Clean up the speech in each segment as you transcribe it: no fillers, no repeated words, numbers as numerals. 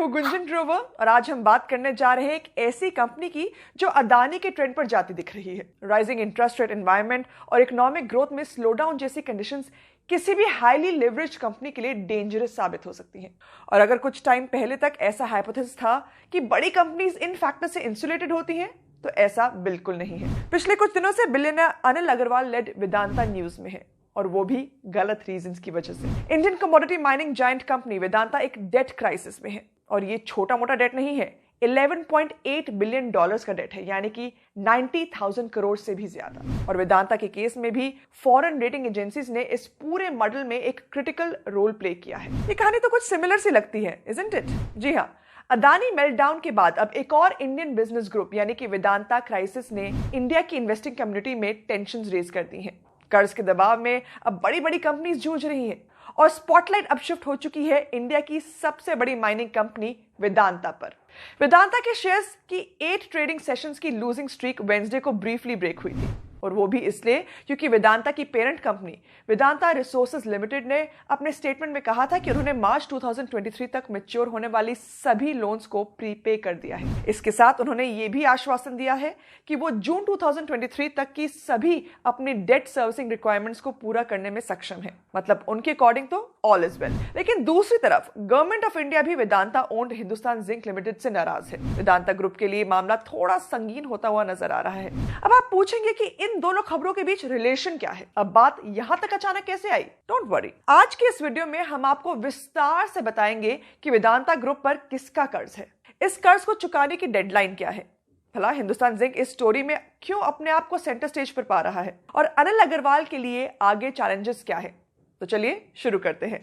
हूँ गुंजन ग्रोवर और आज हम बात करने जा रहे हैं एक ऐसी कंपनी की जो अदानी के ट्रेंड पर जाती दिख रही है। राइजिंग इंटरेस्ट रेट एनवायरनमेंट और इकोनॉमिक ग्रोथ में स्लोडाउन जैसी कंडीशंस किसी भी हाईली लेवरेज कंपनी के लिए डेंजरस साबित हो सकती हैं। और अगर कुछ टाइम पहले तक ऐसा हाइपोथेसिस था कि बड़ी कंपनीज इन फैक्टर से इंसुलेटेड होती हैं, तो ऐसा बिल्कुल नहीं है। पिछले कुछ दिनों से billionaire Anil Agarwal led Vedanta news में है, और वो भी गलत रीजंस की वजह से। Indian commodity mining giant company Vedanta एक डेट क्राइसिस में है, और ये छोटा मोटा डेट नहीं है। 11.8 बिलियन डॉलर्स का डेट है, यानी कि 90,000 करोड़ से भी ज्यादा। और वेदांता के केस में भी फॉरेन रेटिंग एजेंसीज ने इस पूरे मॉडल में एक क्रिटिकल रोल प्ले किया है। ये कहानी तो कुछ सिमिलर सी लगती है, इजंट इट? जी हाँ, अदानी मेल्टडाउन के बाद अब एक और इंडियन बिजनेस ग्रुप यानी कि वेदांता क्राइसिस ने इंडिया की इन्वेस्टिंग कम्युनिटी में टेंशंस रेज कर दी हैं। कर्ज के दबाव में अब बड़ी बड़ी कंपनीज जूझ रही हैं, और स्पॉटलाइट अब शिफ्ट हो चुकी है इंडिया की सबसे बड़ी माइनिंग कंपनी वेदांता पर। वेदांता के शेयर्स की 8 ट्रेडिंग सेशंस की लूजिंग स्ट्रीक वेडनेसडे को ब्रीफली ब्रेक हुई थी, और वो भी इसलिए क्योंकि वेदांता की parent company Vedanta resources limited ने अपने स्टेटमेंट में कहा था कि उन्होंने मार्च 2023 तक मैच्योर होने वाली सभी लोन्स को प्रीपे कर दिया है। इसके साथ उन्होंने ये भी आश्वासन दिया है कि वो जून 2023 तक की सभी अपनी डेट सर्विसिंग रिक्वायरमेंट्स को पूरा करने में सक्षम है। मतलब उनके अकॉर्डिंग तो ऑल इज वेल। लेकिन दूसरी तरफ गवर्नमेंट ऑफ इंडिया भी Vedanta owned Hindustan zinc limited से नाराज है। वेदांता ग्रुप के लिए मामला थोड़ा संगीन होता हुआ नजर आ रहा है। अब आप पूछेंगे कि इन दोनों खबरों के बीच रिलेशन क्या है, अब बात यहां तक अचानक कैसे आई? डोंट वरी, आज के इस वीडियो में हम आपको विस्तार से बताएंगे कि वेदांता ग्रुप पर किसका कर्ज है, इस कर्ज को चुकाने की डेडलाइन क्या है, भला हिंदुस्तान जिंक इस स्टोरी में क्यों अपने आप को सेंटर स्टेज पर पा रहा है, और अनिल अग्रवाल के लिए आगे चैलेंजेस क्या है। तो चलिए शुरू करते हैं।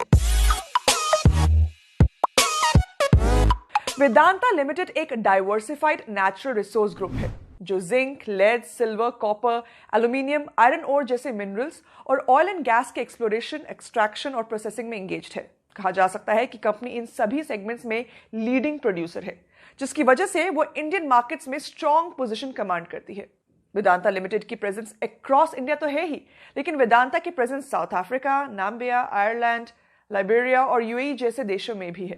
वेदांता लिमिटेड एक डाइवर्सिफाइड नेचुरल रिसोर्स ग्रुप है जो zinc, lead, silver, copper, aluminium, iron ore जैसे मिनरल्स और ऑयल एंड गैस के एक्सप्लोरेशन, एक्सट्रैक्शन और प्रोसेसिंग में एंगेज्ड है। कहा जा सकता है कि कंपनी इन सभी सेगमेंट्स में लीडिंग प्रोड्यूसर है, जिसकी वजह से वो इंडियन मार्केट्स में स्ट्रॉन्ग पोजीशन कमांड करती है। वेदांता लिमिटेड की प्रेजेंस अक्रॉस इंडिया तो है ही, लेकिन वेदांता की presence south Africa, Namibia, Ireland, Liberia और यूएई जैसे देशों में भी है।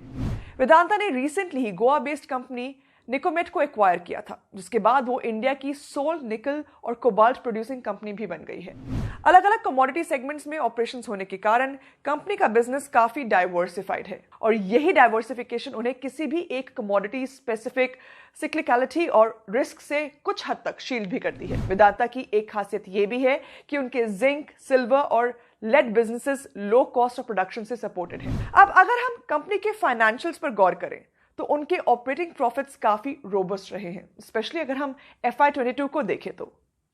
वेदांता ने रिसेंटली ही गोवा बेस्ड कंपनी निकोमेट को एक्वायर किया था, जिसके बाद वो इंडिया की सोल, निकल और कोबाल्ट प्रोड्यूसिंग कंपनी भी बन गई है। अलग अलग कमोडिटी सेगमेंट्स में ऑपरेशंस होने के कारण कंपनी का बिजनेस काफी डाइवर्सिफाइड है, और यही डाइवर्सिफिकेशन उन्हें किसी भी एक कमोडिटी स्पेसिफिक सिक्लिकलिटी और रिस्क से कुछ हद तक शील्ड भी करती है। वेदांता की एक खासियत यह भी है कि उनके जिंक, सिल्वर और lead businesses low cost of production से सपोर्टेड है। अब अगर हम कंपनी के फाइनेंशियल्स पर गौर करें तो उनके ऑपरेटिंग प्रॉफिट्स काफी रोबस्ट रहे हैं, स्पेशली अगर हम FY22 को देखें तो।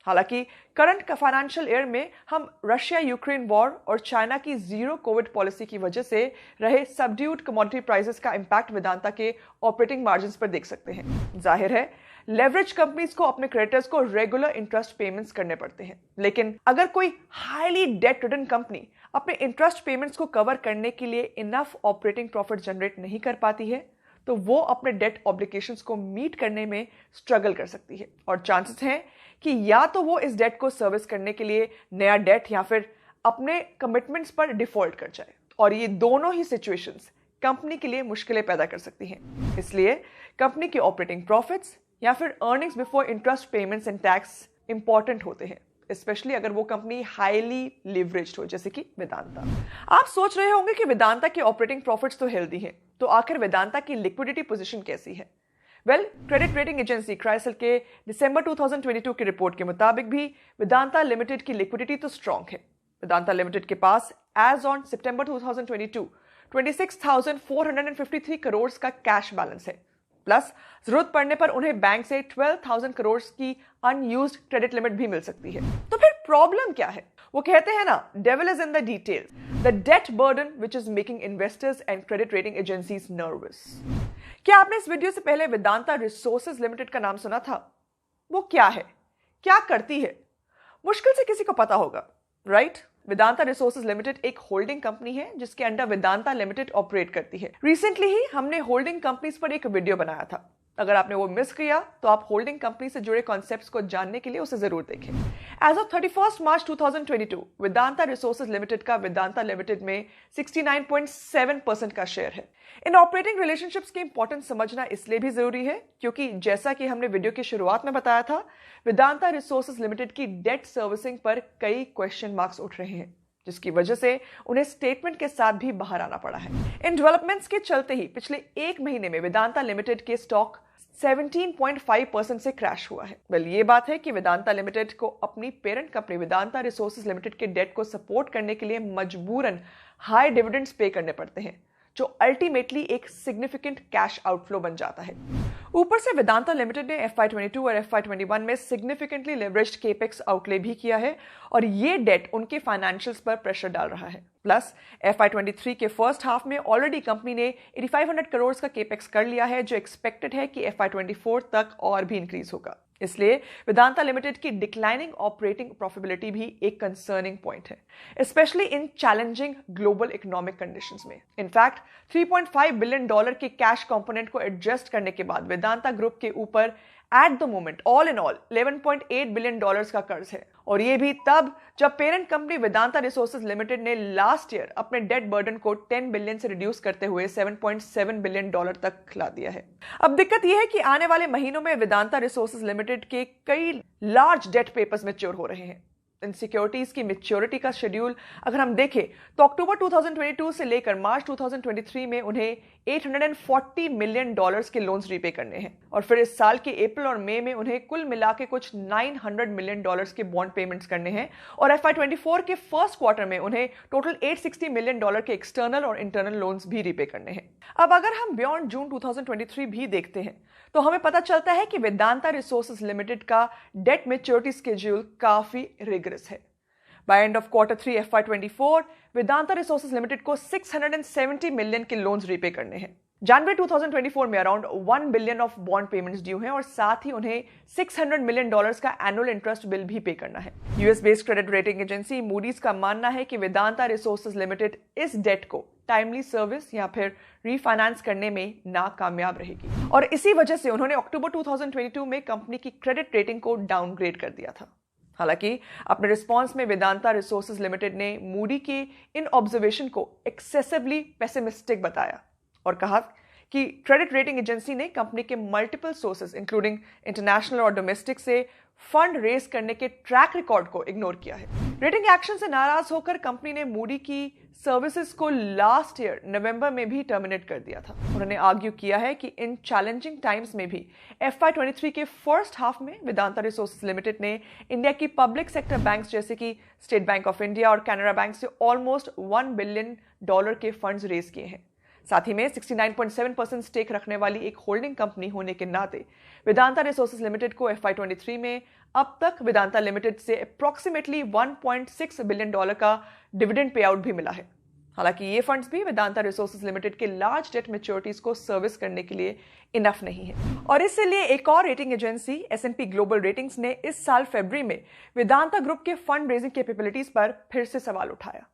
हालांकि करंट फाइनेंशियल ईयर में हम रशिया यूक्रेन वॉर और चाइना की जीरो कोविड पॉलिसी की वजह से रहे सबड्यूड कमोडिटी प्राइसेस का इंपैक्ट वेदांता के ऑपरेटिंग मार्जिन्स पर देख सकते हैं। जाहिर है लेवरेज कंपनीज को अपने क्रेडिटर्स को रेगुलर इंटरेस्ट पेमेंट्स करने पड़ते हैं, लेकिन अगर कोई हाईली डेट रिटर्न कंपनी अपने इंटरेस्ट पेमेंट्स को कवर करने के लिए इनफ ऑपरेटिंग प्रॉफिट जनरेट नहीं कर पाती है, तो वो अपने डेट ऑब्लिगेशंस को मीट करने में स्ट्रगल कर सकती है, और चांसेस हैं कि या तो वो इस डेट को सर्विस करने के लिए नया डेट या फिर अपने कमिटमेंट्स पर डिफॉल्ट कर जाए, और ये दोनों ही सिचुएशंस कंपनी के लिए मुश्किलें पैदा कर सकती हैं। इसलिए कंपनी के ऑपरेटिंग प्रॉफिट्स या फिर earnings before interest payments and tax important होते हैं, स्पेशली अगर वो कंपनी हाईली लिवरेज्ड हो जैसे कि वेदांता। आप सोच रहे होंगे कि वेदांता के ऑपरेटिंग प्रॉफिट्स तो हेल्दी हैं, तो आखिर वेदांता की लिक्विडिटी पोजीशन कैसी है? Well, credit rating agency CRISIL के दिसंबर 2022 की रिपोर्ट के मुताबिक भी वेदांता लिमिटेड की लिक्विडिटी तो स्ट्रॉन्ग है। वेदांता लिमिटेड के पास एज ऑन सितंबर 2022 26,453 करोड़ का कैश बैलेंस है, प्लस जरूरत पड़ने पर उन्हें बैंक से 12,000 करोड़ की अनयूज्ड क्रेडिट लिमिट भी मिल सकती है। तो फिर प्रॉब्लम क्या है? वो कहते हैं ना, devil is in the details, the debt burden which is making investors and credit rating agencies nervous. क्या आपने इस वीडियो से पहले वेदांता रिसोर्सेज लिमिटेड का नाम सुना था? वो क्या है, क्या करती है? मुश्किल से किसी को पता होगा, राइट? वेदांता रिसोर्सेज लिमिटेड एक होल्डिंग कंपनी है जिसके अंडर वेदांता लिमिटेड ऑपरेट करती है। रिसेंटली ही हमने होल्डिंग कंपनीज पर एक वीडियो बनाया था, अगर आपने वो मिस किया तो आप होल्डिंग कंपनी से जुड़े कॉन्सेप्ट्स को जानने के लिए उसे जरूर देखें। As of 31 March 2022 Vedanta resources limited का वेदांता लिमिटेड में 69.7% का शेयर है। इन ऑपरेटिंग रिलेशनशिप्स की इंपॉर्टेंस समझना इसलिए भी जरूरी है क्योंकि जैसा कि हमने वीडियो की शुरुआत में बताया था, वेदांता रिसोर्सेज लिमिटेड की डेट सर्विसिंग पर कई क्वेश्चन मार्क्स उठ रहे हैं, जिसकी वजह से उन्हें स्टेटमेंट के साथ भी बाहर आना पड़ा है। इन डेवलपमेंट्स के चलते ही पिछले एक महीने में वेदांता लिमिटेड के स्टॉक 17.5% से क्रैश हुआ है। ये बात है कि वेदांता लिमिटेड को अपनी parent company Vedanta resources limited के डेट को सपोर्ट करने के लिए मजबूरन हाई डिविडेंड्स पे करने पड़ते हैं, जो अल्टीमेटली एक सिग्निफिकेंट कैश आउटफ्लो बन जाता है। ऊपर से वेदांता लिमिटेड ने FY22 और FY21 में सिग्निफिकेंटली लेवरेज्ड केपेक्स आउटले भी किया है और ये डेट उनके फाइनेंशियल्स पर प्रेशर डाल रहा है। प्लस FY23 के फर्स्ट हाफ में ऑलरेडी कंपनी ने 8500 करोड़ का केपेक्स कर लिया है, जो एक्सपेक्टेड है कि FY24 तक और भी इंक्रीज होगा। इसलिए वेदांता लिमिटेड की डिक्लाइनिंग ऑपरेटिंग प्रॉफिटेबिलिटी भी एक कंसर्निंग पॉइंट है, specially in challenging global economic conditions में। इनफैक्ट $3.5 बिलियन के कैश कंपोनेंट को एडजस्ट करने के बाद वेदांता ग्रुप के ऊपर at the moment all in all $11.8 billion का कर्ज है, और ये भी तब जब parent company Vedanta resources limited ने लास्ट ईयर अपने डेट बर्डन को 10 बिलियन से रिड्यूस करते हुए $7.7 बिलियन तक ला दिया है। अब दिक्कत यह है कि आने वाले महीनों में वेदांता रिसोर्सेज लिमिटेड के कई लार्ज डेट पेपर्स मैच्योर हो रहे हैं। इन सिक्योरिटीज की मैच्योरिटी का शेड्यूल अगर हम देखें तो अक्टूबर 2022 से लेकर मार्च 2023 में उन्हें $840 मिलियन के लोन्स रीपे करने हैं, और फिर इस साल के अप्रैल और मई में उन्हें कुल मिला के कुछ $900 मिलियन के बॉन्ड पेमेंट्स करने हैं, और FY24 के फर्स्ट क्वार्टर में उन्हें टोटल $860 मिलियन के एक्सटर्नल और इंटरनल लोन्स भी रीपे करने हैं। अब अगर हम बियॉन्ड जून 2023 भी देखते हैं तो हमें पता चलता है कि वेदांता रिसोर्सेज लिमिटेड का डेट मैच्योरिटी स्केड्यूल काफी रिगरस है। By end of Q3 FY24 Vedanta resources limited को 670 मिलियन के लोन्स रीपे करने हैं। जनवरी 2024 में around 1 billion of bond payments due हैं, और साथ ही उन्हें $600 मिलियन का एनुअल इंटरेस्ट बिल भी पे करना है। US based credit rating agency Moody's का मानना है कि वेदांता रिसोर्सेज लिमिटेड इस डेट को टाइमली सर्विस या फिर रीफाइनेंस करने में नाकामयाब रहेगी, और इसी वजह से उन्होंने अक्टूबर 2022 में कंपनी की क्रेडिट रेटिंग को डाउनग्रेड कर दिया था। हालांकि अपने रिस्पांस में वेदांता रिसोर्सेज लिमिटेड ने मूडी के इन ऑब्जर्वेशन को एक्सेसिवली पेसिमिस्टिक बताया और कहा कि क्रेडिट रेटिंग एजेंसी ने कंपनी के मल्टीपल सोर्सेज इंक्लूडिंग इंटरनेशनल और डोमेस्टिक से फंड रेज करने के ट्रैक रिकॉर्ड को इग्नोर किया है। रेटिंग एक्शन से नाराज होकर कंपनी ने मूडी की सर्विसेज को लास्ट ईयर नवंबर में भी टर्मिनेट कर दिया था। उन्होंने आर्ग्यू किया है कि इन चैलेंजिंग टाइम्स में भी FY23 के फर्स्ट हाफ में वेदांता रिसोर्सेज लिमिटेड ने इंडिया की पब्लिक सेक्टर बैंक्स जैसे कि स्टेट बैंक ऑफ इंडिया और कैनरा बैंक से ऑलमोस्ट $1 बिलियन के फंड्स रेज किए हैं। साथ ही में 69.7% स्टेक रखने वाली एक होल्डिंग कंपनी होने के नाते वेदांता रिसोर्सेज लिमिटेड को FY23 में अब तक वेदांता लिमिटेड से अप्रॉक्सीमेटली $1.6 बिलियन का डिविडेंड पे आउट भी मिला है। हालांकि ये फंड्स भी वेदांता रिसोर्सेज लिमिटेड के लार्ज डेट मैच्योरिटीज को सर्विस करने के लिए इनफ नहीं है, और इसलिए एक और rating agency S&P global ratings ने इस साल फरवरी में वेदांता ग्रुप के फंड रेजिंग कैपेबिलिटीज पर फिर से सवाल उठाया।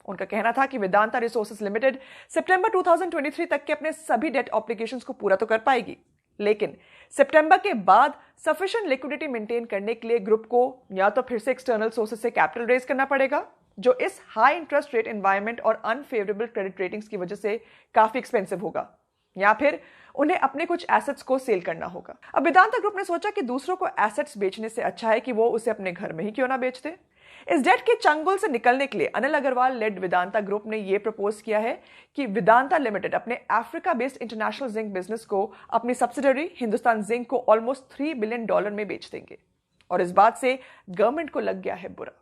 उनका कहना था कि वेदांता रिसोर्सेज लिमिटेड सितंबर 2023 तक के अपने सभी डेट ऑब्लिगेशंस को पूरा तो कर पाएगी, लेकिन सितंबर के बाद सफिशिएंट लिक्विडिटी मेंटेन करने के लिए ग्रुप को या तो फिर से एक्सटर्नल सोर्सेज से कैपिटल रेज करना पड़ेगा, जो इस हाई इंटरेस्ट रेट एनवायरनमेंट और अनफेवरेबल क्रेडिट रेटिंग्स की वजह से काफी एक्सपेंसिव होगा, या फिर उन्हें अपने कुछ एसेट्स को सेल करना होगा। अब वेदांता ग्रुप ने सोचा कि दूसरों को एसेट्स बेचने से अच्छा है कि वो उसे अपने घर में ही क्यों ना बेच दे। इस डेट के चंगुल से निकलने के लिए अनिल अग्रवाल लेड वेदांता ग्रुप ने यह प्रपोज किया है कि वेदांता लिमिटेड अपने Africa based international zinc business को अपनी सब्सिडरी हिंदुस्तान जिंक को ऑलमोस्ट $3 बिलियन में बेच देंगे, और इस बात से गवर्नमेंट को लग गया है बुरा।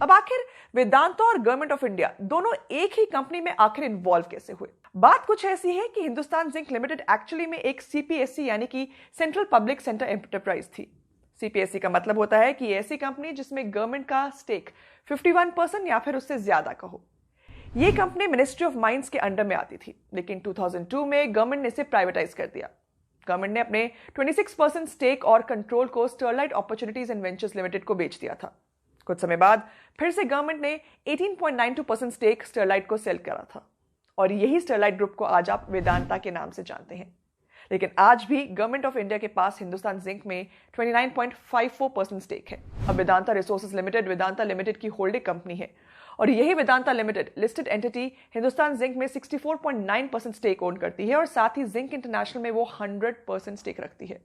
अब आखिर वेदांता और गवर्नमेंट ऑफ इंडिया दोनों एक ही कंपनी में आखिर इन्वॉल्व कैसे हुए? बात कुछ ऐसी है कि हिंदुस्तान जिंक लिमिटेड एक्चुअली में एक CPSE यानी कि सेंट्रल पब्लिक सेक्टर एंटरप्राइज थी। CPSE का मतलब होता है कि ऐसी कंपनी जिसमें गवर्नमेंट का स्टेक 51% या फिर उससे ज्यादा का हो। यह कंपनी मिनिस्ट्री ऑफ माइंस के अंडर में आती थी, लेकिन 2002 में गवर्नमेंट ने इसे प्राइवेटाइज कर दिया। गवर्नमेंट ने अपने 26% स्टेक और कंट्रोल को Sterlite opportunities and ventures limited को बेच दिया था। कुछ समय बाद फिर से गवर्नमेंट ने 18.92% स्टेक स्टरलाइट को सेल करा था, और यही स्टरलाइट ग्रुप को आज आप वेदांता के नाम से जानते हैं। लेकिन आज भी गवर्नमेंट ऑफ इंडिया के पास हिंदुस्तान जिंक में 29.54% स्टेक है। अब Vedanta resources limited Vedanta limited की होल्डिंग कंपनी है और यही Vedanta limited listed entity Hindustan zinc में 64.9% स्टेक ओन करती है और साथ ही जिंक इंटरनेशनल में वो 100% स्टेक रखती है।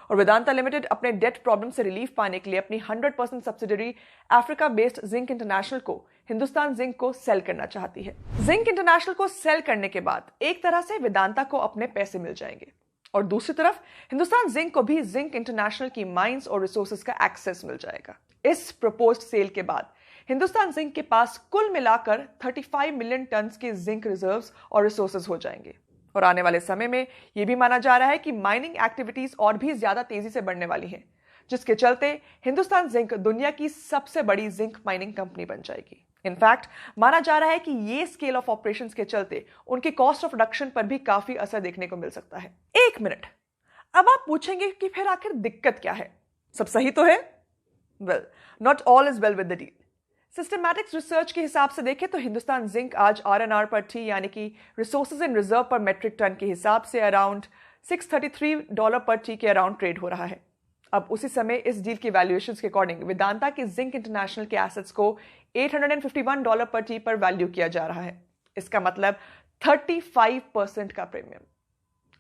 और वेदांता लिमिटेड अपने डेट प्रॉब्लम से रिलीफ पाने के लिए अपनी 100% subsidiary Africa based zinc international को हिंदुस्तान जिंक को सेल करना चाहती है। जिंक इंटरनेशनल को सेल करने के बाद एक तरह से वेदांता को अपने पैसे मिल जाएंगे और दूसरी तरफ हिंदुस्तान जिंक को भी जिंक इंटरनेशनल की माइंस और रिसोर्सेज का एक्सेस मिल जाएगा। इस प्रपोज्ड सेल के बाद हिंदुस्तान जिंक के पास कुल मिलाकर 35 मिलियन टन के जिंक रिजर्व्स और रिसोर्सेज हो जाएंगे और आने वाले समय में यह भी माना जा रहा है कि माइनिंग एक्टिविटीज और भी ज्यादा तेजी से बढ़ने वाली हैं, जिसके चलते हिंदुस्तान जिंक दुनिया की सबसे बड़ी जिंक माइनिंग कंपनी बन जाएगी। इनफैक्ट माना जा रहा है कि ये स्केल ऑफ ऑपरेशंस के चलते उनकी कॉस्ट ऑफ प्रोडक्शन पर भी काफी असर देखने को मिल सकता है। एक मिनट, अब आप पूछेंगे कि फिर आखिर दिक्कत क्या है? सब सही तो है? Well, not all is well with the deal. Systematix research के हिसाब से देखें तो हिंदुस्तान जिंक आज R&R पर टी यानी कि रिसोर्सेज इन रिजर्व पर मेट्रिक टन के हिसाब से अराउंड $633 पर टी के अराउंड ट्रेड हो रहा है। अब उसी समय इस डील की वैल्यूएशन के अकॉर्डिंग वेदांता की जिंक इंटरनेशनल के एसेट्स को $851 पर टी पर वैल्यू किया जा रहा है। इसका मतलब 35% का प्रीमियम।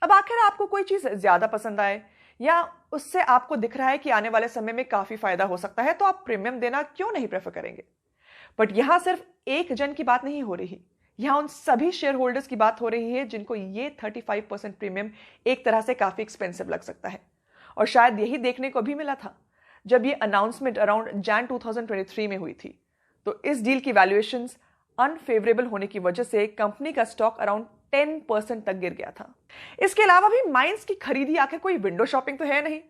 अब आखिर आपको कोई चीज ज्यादा पसंद आए या उससे आपको दिख रहा है कि आने वाले समय में काफी फायदा हो सकता है, तो आप प्रीमियम देना क्यों नहीं प्रेफर करेंगे? बट यहां सिर्फ एक जन की बात नहीं हो रही, यहां उन सभी शेयर होल्डर्स की बात हो रही है जिनको ये 35% प्रीमियम एक तरह से काफी एक्सपेंसिव लग सकता है। और शायद यही देखने को भी मिला था जब ये अनाउंसमेंट अराउंड जैन 2023 में हुई थी। तो इस डील की वैल्यूएशंस अनफेवरेबल होने की वजह से कंपनी का स्टॉक अराउंड 10% तक गिर गया था। इसके अलावा भी माइंस की खरीदी आखिर कोई विंडो शॉपिंग तो है नहीं।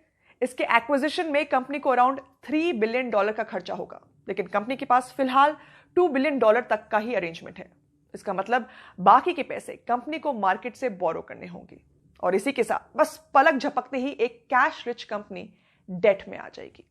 इसके एक्विजिशन में कंपनी को अराउंड $3 बिलियन का खर्चा होगा, लेकिन कंपनी के पास फिलहाल $2 बिलियन तक का ही अरेंजमेंट है। इसका मतलब बाकी के पैसे कंपनी को मार्केट से बोरो करने होंगे और इसी के साथ बस पलक झपकते ही एक कैश रिच कंपनी डेट में आ जाएगी।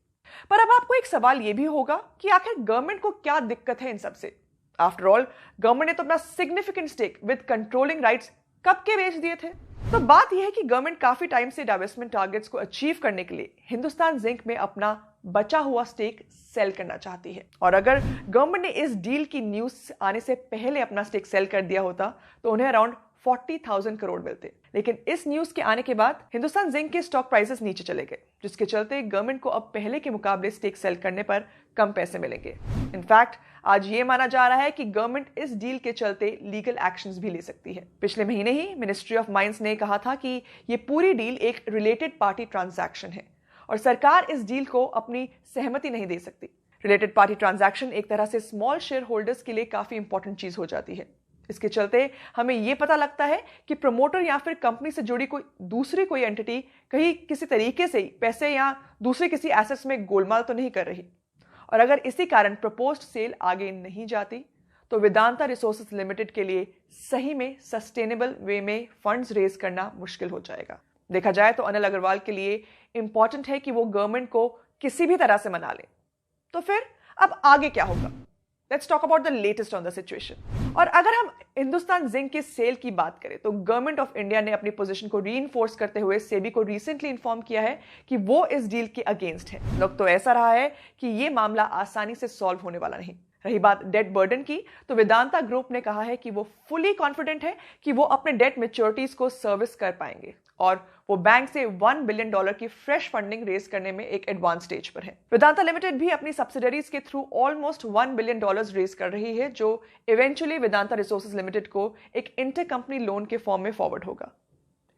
पर अब आपको एक सवाल यह भी होगा कि आखिर गवर्नमेंट को क्या दिक्कत है इन सबसे? आफ्टर ऑल गवर्नमेंट ने तो अपना significant stake with controlling rights कब के बेच दिए थे। तो बात यह है कि गवर्नमेंट काफी टाइम से डाइवेस्टमेंट टारगेट्स को अचीव करने के लिए हिंदुस्तान जिंक में अपना बचा हुआ स्टेक सेल करना चाहती है। और अगर गवर्नमेंट ने इस डील की न्यूज आने से पहले अपना स्टेक सेल कर दिया होता तो उन्हें अराउंड 40,000 करोड़ मिलते, लेकिन इस न्यूज के आने के बाद हिंदुस्तान जिंक के स्टॉक प्राइसेस नीचे चले गए, जिसके चलते गवर्नमेंट को अब पहले के मुकाबले स्टेक सेल करने पर कम पैसे मिलेंगे। इनफैक्ट आज ये माना जा रहा है कि गवर्नमेंट इस डील के चलते लीगल एक्शंस भी ले सकती है। पिछले महीने ही मिनिस्ट्री ऑफ माइंस ने कहा था कि ये पूरी डील एक रिलेटेड पार्टी ट्रांजैक्शन है और सरकार इस डील को अपनी सहमति नहीं दे सकती। रिलेटेड पार्टी ट्रांजैक्शन एक तरह से स्मॉल शेयर होल्डर्स के लिए काफी इंपॉर्टेंट चीज हो जाती है। इसके चलते हमें यह पता लगता है कि प्रमोटर या फिर कंपनी से जुड़ी कोई एंटिटी कहीं किसी तरीके से पैसे या दूसरे किसी एसेट्स में गोलमाल तो नहीं कर रही। और अगर इसी कारण प्रपोज्ड सेल आगे नहीं जाती तो वेदांता रिसोर्सेज लिमिटेड के लिए सही में सस्टेनेबल वे में फंड्स रेज करना मुश्किल हो जाएगा। देखा जाए तो अनिल अग्रवाल के लिए इंपॉर्टेंट है कि वो गवर्नमेंट को किसी भी तरह से मना ले। तो फिर अब आगे क्या होगा? Let's talk about the latest on the situation. और अगर हम हिंदुस्तान जिंक के सेल की बात करें तो गवर्नमेंट ऑफ इंडिया ने अपनी पोजीशन को रीइंफोर्स करते हुए सेबी को रिसेंटली इन्फॉर्म किया है कि वो इस डील के अगेंस्ट है। लुक तो ऐसा रहा है कि ये मामला आसानी से सॉल्व होने वाला नहीं। रही बात डेट बर्डन की, तो वेदांता ग्रुप ने कहा है कि वो फुली कॉन्फिडेंट है कि वो अपने डेट मैच्योरिटीज को सर्विस कर पाएंगे और वो बैंक से $1 बिलियन की फ्रेश फंडिंग रेज करने में एक एडवांस स्टेज पर है। वेदांता लिमिटेड भी अपनी सब्सिडरीज के थ्रू ऑलमोस्ट $1 बिलियन रेज कर रही है, जो इवेंचुअली वेदांता रिसोर्सेज लिमिटेड को एक इंटर कंपनी लोन के फॉर्म में फॉरवर्ड होगा।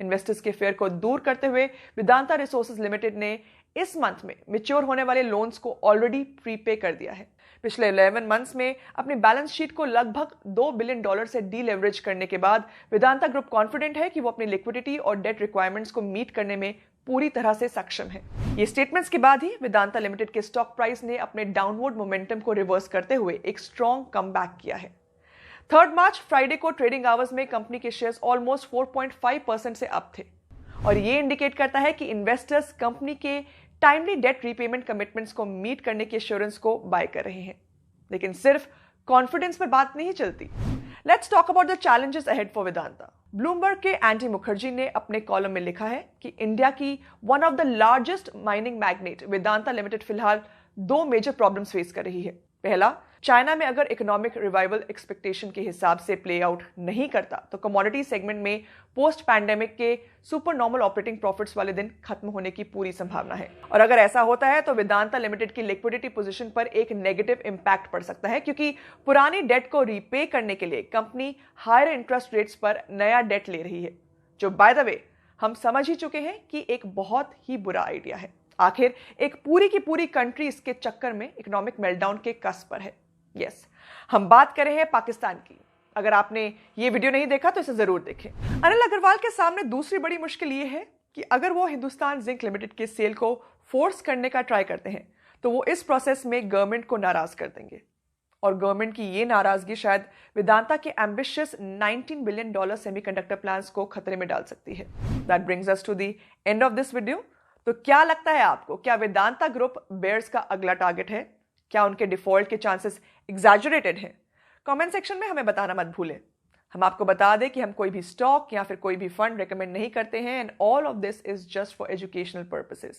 इन्वेस्टर्स के फेयर को दूर करते हुए वेदांता रिसोर्सेज लिमिटेड ने इस मंथ में मैच्योर होने वाले लोन्स को ऑलरेडी प्रीपे कर दिया है। पिछले 11 मंथ्स में अपनी बैलेंस शीट को लगभग $2 बिलियन से डीलेवरेज करने के बाद वेदांता ग्रुप कॉन्फिडेंट है कि वो अपनी लिक्विडिटी और डेट रिक्वायरमेंट्स को मीट करने में पूरी तरह से सक्षम है। ये स्टेटमेंट्स के बाद ही वेदांता लिमिटेड के स्टॉक प्राइस ने अपने डाउनवर्ड मोमेंटम को रिवर्स करते हुए एक स्ट्रॉन्ग कमबैक किया है। 3 मार्च फ्राइडे को ट्रेडिंग आवर्स में कंपनी के शेयर्स ऑलमोस्ट 4.5% से अप थे और ये इंडिकेट करता है कि इन्वेस्टर्स कंपनी के टाइमली डेट रीपेमेंट कमिटमेंट्स को मीट करने की एश्योरेंस को बाय कर रहे हैं। लेकिन सिर्फ कॉन्फिडेंस पर बात नहीं चलती। Let's talk about the challenges ahead for Vedanta. Bloomberg के एंडी मुखर्जी ने अपने कॉलम में लिखा है कि इंडिया की one of the largest mining magnet Vedanta limited फिलहाल 2 मेजर प्रॉब्लम्स फेस कर रही है। पहला, चाइना में अगर इकोनॉमिक रिवाइवल एक्सपेक्टेशन के हिसाब से प्ले आउट नहीं करता तो कमोडिटी सेगमेंट में पोस्ट पैंडेमिक के सुपर नॉर्मल ऑपरेटिंग प्रॉफिट्स वाले दिन खत्म होने की पूरी संभावना है। और अगर ऐसा होता है तो वेदांता लिमिटेड की लिक्विडिटी पोजीशन पर एक नेगेटिव इंपैक्ट पड़ सकता है, क्योंकि पुरानी डेट को रीपे करने के लिए कंपनी हायर इंटरेस्ट रेट्स पर नया डेट ले रही है, जो बाय द वे हम समझ ही चुके हैं कि एक बहुत ही बुरा आइडिया है। आखिर एक पूरी की पूरी कंट्री इसके चक्कर में इकोनॉमिक मेल्टडाउन के कस्प पर है। यस, हम बात कर रहे हैं पाकिस्तान की। अगर आपने ये वीडियो नहीं देखा तो इसे जरूर देखें। अनिल अग्रवाल के सामने दूसरी बड़ी मुश्किल ये है कि अगर वो हिंदुस्तान जिंक लिमिटेड के सेल को फोर्स करने का ट्राई करते हैं तो वो इस प्रोसेस में गवर्नमेंट को नाराज कर देंगे, और गवर्नमेंट की ये नाराजगी शायद वेदांता के एम्बिशियस $19 बिलियन सेमीकंडक्टर प्लान्स को खतरे में डाल सकती है। That brings us to the end of this video. तो क्या लगता है आपको, क्या वेदांता ग्रुप बेयर्स का अगला टारगेट है? क्या उनके डिफॉल्ट के चांसेस एग्जैजरेटेड हैं? कमेंट सेक्शन में हमें बताना मत भूलें। हम आपको बता दें कि हम कोई भी स्टॉक या फिर कोई भी फंड रेकमेंड नहीं करते हैं, and all of this is just for educational purposes.